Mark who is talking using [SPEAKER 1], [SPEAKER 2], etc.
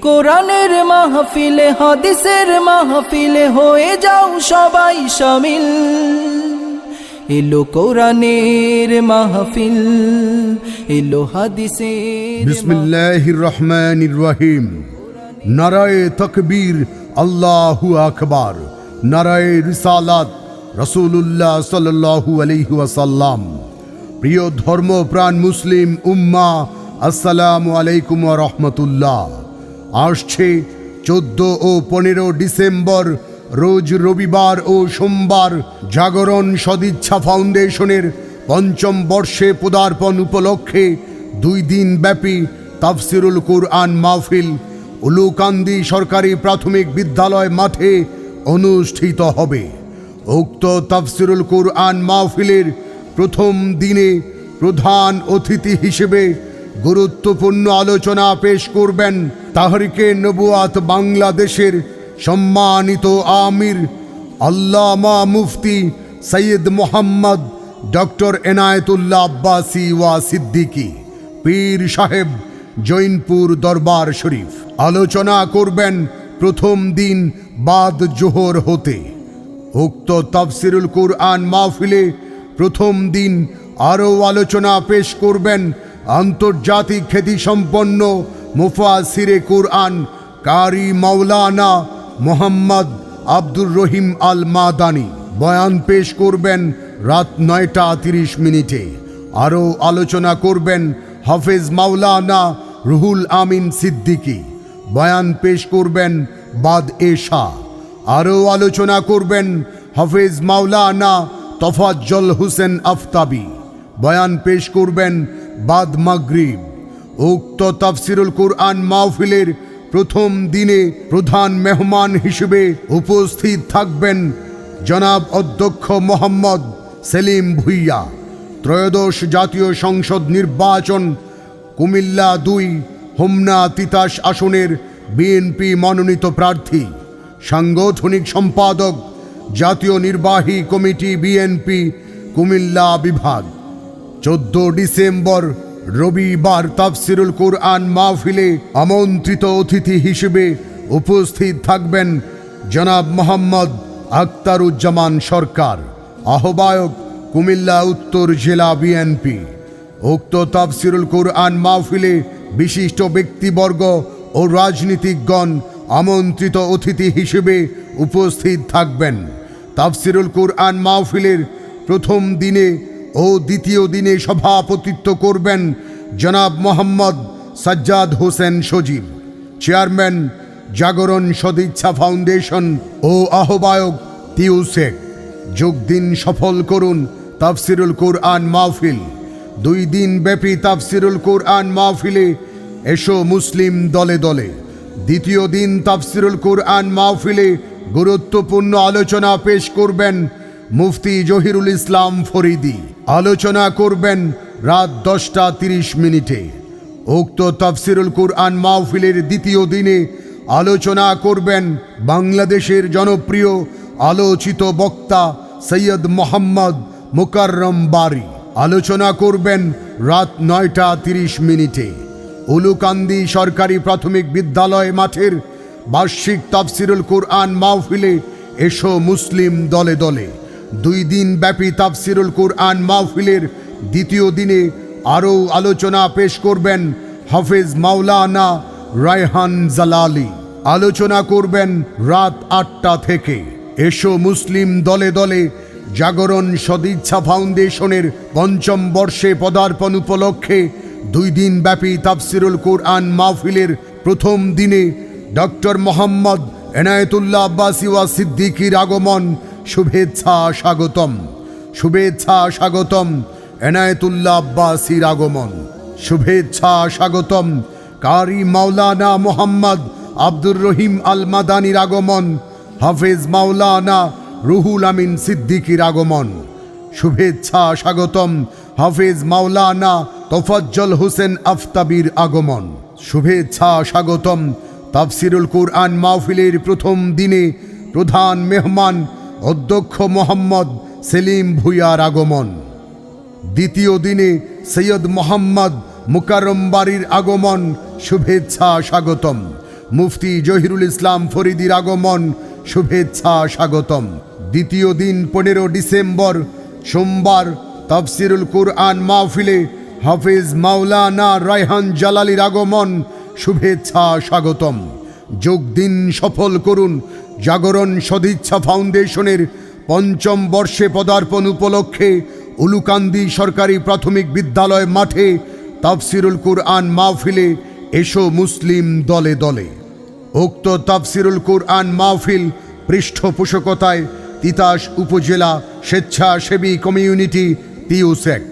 [SPEAKER 1] কোরআনের মাহফিলে হাদিসের মাহফিলে হয়ে যাও সবাই শামিল। এলো কোরআনের মাহফিল, এলো হাদিসের।
[SPEAKER 2] বিসমিল্লাহির রহমানির রহিম। নারায়ে তাকবীর, আল্লাহু আকবার। নারায়ে রিসালাত, রাসূলুল্লাহ সাল্লাল্লাহু আলাইহি ওয়াসাল্লাম। প্রিয় ধর্মপ্রাণ মুসলিম উম্মাহ, আসসালামু আলাইকুম ওয়া রাহমাতুল্লাহ। আসছে 14 ও 15 ডিসেম্বর রোজ রবিবার ও সোমবার জাগরণ সদিচ্ছা ফাউন্ডেশনের ৫ম বর্ষে পদার্পণ উপলক্ষে 2 দিন ব্যাপী তাফসিরুল কুরআন মাহফিল উলুকান্দি সরকারি প্রাথমিক বিদ্যালয় মাঠে অনুষ্ঠিত হবে। উক্ত তাফসিরুল কুরআন মাহফিলের প্রথম দিনে প্রধান অতিথি হিসেবে গুরুত্বপূর্ণ আলোচনা পেশ করবেন তাহরিকে নবুয়াত বাংলাদেশের সম্মানিত আমির আল্লামা মুফতি সৈয়দ মোহাম্মদ ডক্টর এনায়েতুল্লাহ আব্বাসী ওয়া সিদ্দিকী পীর সাহেব, জৈনপুর দরবার শরীফ। আলোচনা করবেন প্রথম দিন বাদ জোহর হতে। উক্ত তাফসিরুল কুরআন মাহফিলে প্রথম দিন আরও আলোচনা পেশ করবেন আন্তর্জাতিক খ্যাতিসম্পন্ন মুফাসসিরে কুরআন কারি মাওলানা মোহাম্মদ আব্দুর রহিম আল মাদানী। বয়ান পেশ করবেন রাত 9টা 30 আরও আলোচনা করবেন হাফেজ মাওলানা রুহুল আমিন সিদ্দিকী। বয়ান পেশ করবেন বাদ এশা। আরও আলোচনা করবেন হাফেজ মাওলানা তফাজ্জল হোসেন আফতাবী। বয়ান পেশ করবেন বাদ মাগরিব। উক্ত তাফসিরুল কুরআন মাহফিলের প্রথম দিনে প্রধান মেহমান হিসেবে উপস্থিত থাকবেন জনাব অধ্যক্ষ মোহাম্মদ সেলিম ভুইয়া, ত্রয়োদশ জাতীয় সংসদ নির্বাচন কুমিল্লা 2 হোমনা তিতাস আসনের বিএনপি মনোনীত প্রার্থী, সাংগঠনিক সম্পাদক, জাতীয় নির্বাহী কমিটি বিএনপি কুমিল্লা বিভাগ। 14 ডিসেম্বর রবিবার তাফসিরুল কুরআন মাহফিলে আমন্ত্রিত অতিথি হিসেবে উপস্থিত থাকবেন জনাব মোহাম্মদ আখতারুজ্জামান সরকার, আহ্বায়ক কুমিল্লা উত্তর জেলা বিএনপি। উক্ত তাফসিরুল কুরআন মাহফিলে বিশিষ্ট ব্যক্তিবর্গ ও রাজনীতিকগণ আমন্ত্রিত অতিথি হিসেবে উপস্থিত থাকবেন। তাফসিরুল কুরআন মাহফিলের প্রথম দিনে ও দ্বিতীয় দিনে সভাপতিত্ব করবেন জনাব মোহাম্মদ সাজ্জাদ হোসেন সজীব, চেয়ারম্যান জাগরণ সদিচ্ছা ফাউন্ডেশন ও আহ্বায়ক তিউ শেখ। যোগ দিন সফল করুন তাফসিরুল কুরআন মাহফিল। 2 দিন ব্যাপী তাফসিরুল কুরআন মাহফিলে এসো মুসলিম দলে দলে। দ্বিতীয় দিন তাফসিরুল কুরআন মাহফিলে গুরুত্বপূর্ণ আলোচনা পেশ করবেন মুফতি জহিরুল ইসলাম ফরিদি। আলোচনা করবেন রাত 10টা 30। উক্ত তাফসিরুল কুরআন মাহফিলের দ্বিতীয় দিনে আলোচনা করবেন বাংলাদেশের জনপ্রিয় আলোচিত বক্তা সৈয়দ মোহাম্মদ মুকাররম বারী। আলোচনা করবেন রাত 9টা 30। উলুকান্দি সরকারি প্রাথমিক বিদ্যালয় মাঠের বার্ষিক তাফসিরুল কুরআন মাহফিলে এসো মুসলিম দলে দলে। 2 দিন ব্যাপী তাফসিরুল কুরআন মাহফিলের দ্বিতীয় দিনে আরও আলোচনা পেশ করবেন হাফেজ মাওলানা রায়হান জালালি। আলোচনা করবেন রাত 8টা থেকে। এসো মুসলিম দলে দলে জাগরণ সদিচ্ছা ফাউন্ডেশনের 5ম বর্ষে পদার্পণ উপলক্ষে 2 দিন ব্যাপী তাফসিরুল কুরআন মাহফিলের প্রথম দিনে ডক্টর মোহাম্মদ এনায়েতুল্লাহ আব্বাসী ওয়া সিদ্দিকীর আগমন। শুভেচ্ছা স্বাগতম, শুভেচ্ছা স্বাগতম এনায়েতুল্লাহ আব্বাসীর আগমন। শুভেচ্ছা স্বাগতম কারি মাওলানা মোহাম্মদ আব্দুর রহিম আল মাদানীর আগমন। হাফেজ মাওলানা রুহুল আমিন সিদ্দিকীর আগমন। শুভেচ্ছা স্বাগতম হাফেজ মাওলানা তফাজ্জল হোসেন আফতাবীর আগমন। শুভেচ্ছা স্বাগতম তাফসিরুল কুরআন মাহফিলের প্রথম দিনে প্রধান মেহমান অধ্যক্ষ মোহাম্মদ সেলিম ভুইয়ার আগমন। দ্বিতীয় দিনে সৈয়দ মোহাম্মদ মুকাররম বারীর আগমন। শুভেচ্ছা স্বাগতম। মুফতি জহিরুল ইসলাম ফরিদির আগমন, শুভেচ্ছা স্বাগতম। দ্বিতীয় দিন 15 ডিসেম্বর সোমবার তাফসিরুল কুরআন মাহফিলে হাফেজ মাওলানা রায়হান জালালির আগমন, শুভেচ্ছা স্বাগতম। যোগ দিন সফল করুন জাগরণ সদিচ্ছা ফাউন্ডেশনের 5ম বর্ষে পদার্পণ উপলক্ষে উলুকান্দি সরকারি প্রাথমিক বিদ্যালয় মাঠে তাফসিরুল কুরআন মাহফিলে এসো মুসলিম দলে দলে। উক্ত তাফসিরুল কুরআন মাহফিল পৃষ্ঠপোষকতায় তিতাস উপজেলা স্বেচ্ছাসেবী কমিউনিটি তিউসেক।